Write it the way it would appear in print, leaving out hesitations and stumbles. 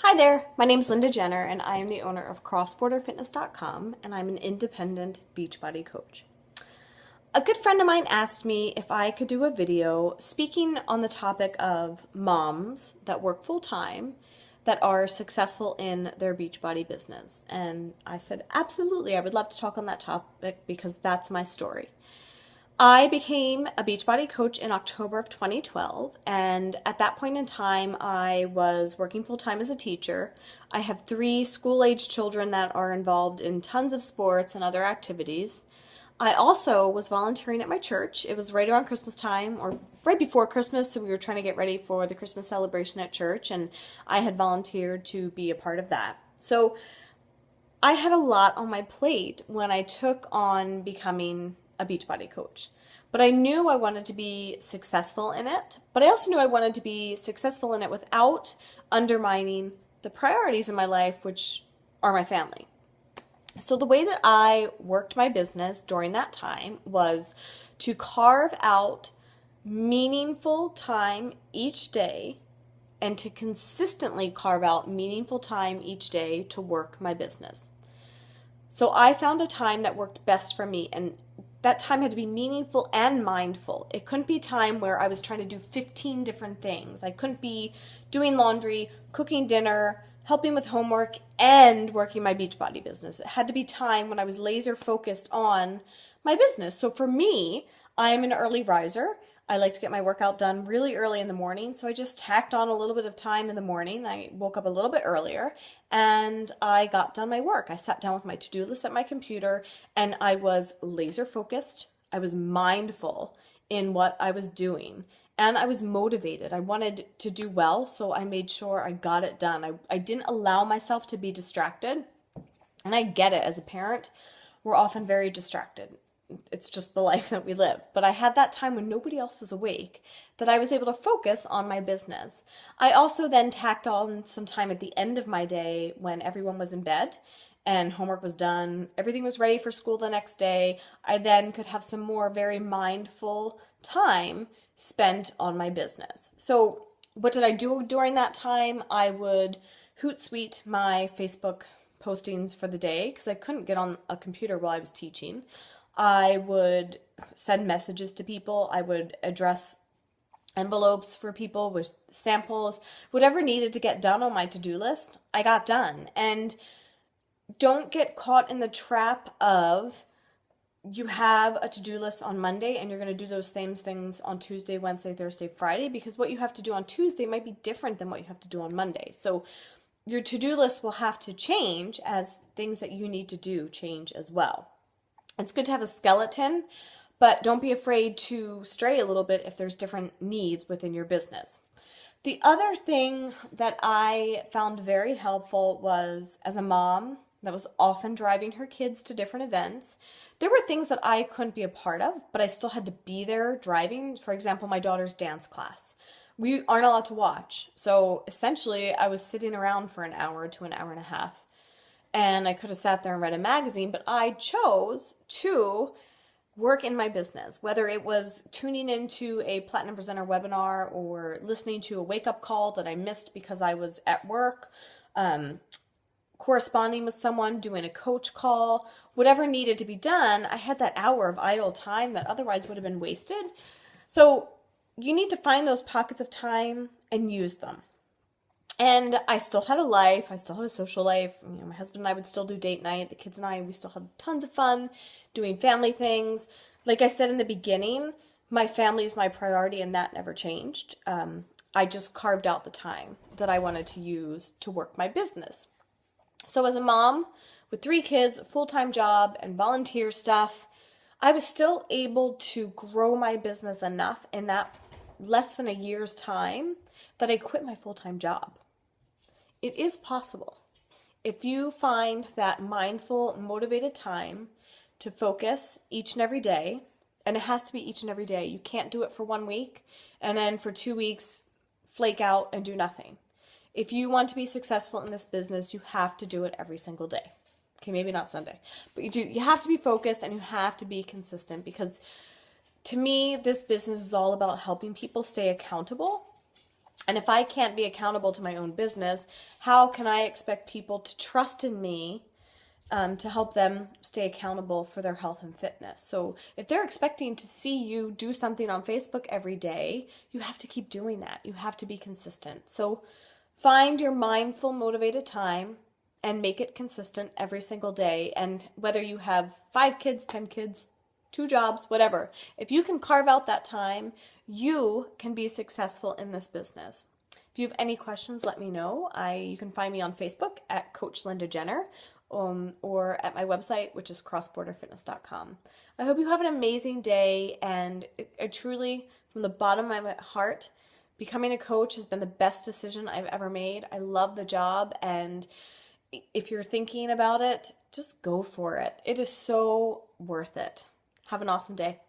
Hi there, my name is Linda Jenner and I am the owner of CrossBorderFitness.com and I'm an independent Beachbody coach. A good friend of mine asked me if I could do a video speaking on the topic of moms that work full-time that are successful in their Beachbody business. And I said, absolutely, I would love to talk on that topic because that's my story. I became a Beachbody coach in October of 2012, and at that point in time, I was working full time as a teacher. I have three school-age children that are involved in tons of sports and other activities. I also was volunteering at my church. It was right around Christmas time, or right before Christmas, so we were trying to get ready for the Christmas celebration at church, and I had volunteered to be a part of that. So I had a lot on my plate when I took on becoming a Beachbody coach. But I knew I wanted to be successful in it, but I also knew I wanted to be successful in it without undermining the priorities in my life, which are my family. So the way that I worked my business during that time was to carve out meaningful time each day and to consistently carve out meaningful time each day to work my business. So I found a time that worked best for me, and that time had to be meaningful and mindful. It couldn't be time where I was trying to do 15 different things. I couldn't be doing laundry, cooking dinner, helping with homework, and working my Beachbody business. It had to be time when I was laser focused on my business. So for me, I am an early riser. I like to get my workout done really early in the morning, so I just tacked on a little bit of time in the morning. I woke up a little bit earlier and I got done my work. I sat down with my to-do list at my computer and I was laser focused. I was mindful in what I was doing and I was motivated. I wanted to do well, so I made sure I got it done. I didn't allow myself to be distracted, and I get it. As a parent, we're often very distracted. It's just the life that we live. But I had that time when nobody else was awake that I was able to focus on my business. I also then tacked on some time at the end of my day when everyone was in bed and homework was done, everything was ready for school the next day. I then could have some more very mindful time spent on my business. So what did I do during that time? I would hootsuite my Facebook postings for the day because I couldn't get on a computer while I was teaching. I would send messages to people. I would address envelopes for people with samples. Whatever needed to get done on my to-do list, I got done. And don't get caught in the trap of you have a to-do list on Monday and you're going to do those same things on Tuesday, Wednesday, Thursday, Friday, because what you have to do on Tuesday might be different than what you have to do on Monday. So your to-do list will have to change as things that you need to do change as well. It's good to have a skeleton, but don't be afraid to stray a little bit if there's different needs within your business. The other thing that I found very helpful was, as a mom that was often driving her kids to different events, there were things that I couldn't be a part of, but I still had to be there driving. For example, my daughter's dance class. We aren't allowed to watch. So essentially, I was sitting around for an hour to an hour and a half. And I could have sat there and read a magazine, but I chose to work in my business, whether it was tuning into a Platinum Presenter webinar or listening to a wake-up call that I missed because I was at work, corresponding with someone, doing a coach call, whatever needed to be done. I had that hour of idle time that otherwise would have been wasted. So you need to find those pockets of time and use them. And I still had a life. I still had a social life. My husband and I would still do date night. The kids and I, we still had tons of fun doing family things. Like I said in the beginning, my family is my priority and that never changed. I just carved out the time that I wanted to use to work my business. So as a mom with three kids, a full-time job, and volunteer stuff, I was still able to grow my business enough in that less than a year's time that I quit my full-time job. It is possible. If you find that mindful, motivated time to focus each and every day, and it has to be each and every day. You can't do it for 1 week and then for 2 weeks flake out and do nothing. If you want to be successful in this business, you have to do it every single day. Okay, maybe not Sunday, but you have to be focused and you have to be consistent, because to me, this business is all about helping people stay accountable And if I can't be accountable to my own business, how can I expect people to trust in me to help them stay accountable for their health and fitness? So if they're expecting to see you do something on Facebook every day, you have to keep doing that. You have to be consistent. So find your mindful, motivated time and make it consistent every single day. And whether you have 5 kids, 10 kids, 2 jobs, whatever, if you can carve out that time, you can be successful in this business. If you have any questions, let me know. You can find me on Facebook at Coach Linda Jenner, or at my website, which is crossborderfitness.com. I hope you have an amazing day, and I truly, from the bottom of my heart, becoming a coach has been the best decision I've ever made. I love the job, and if you're thinking about it, just go for it. It is so worth it. Have an awesome day.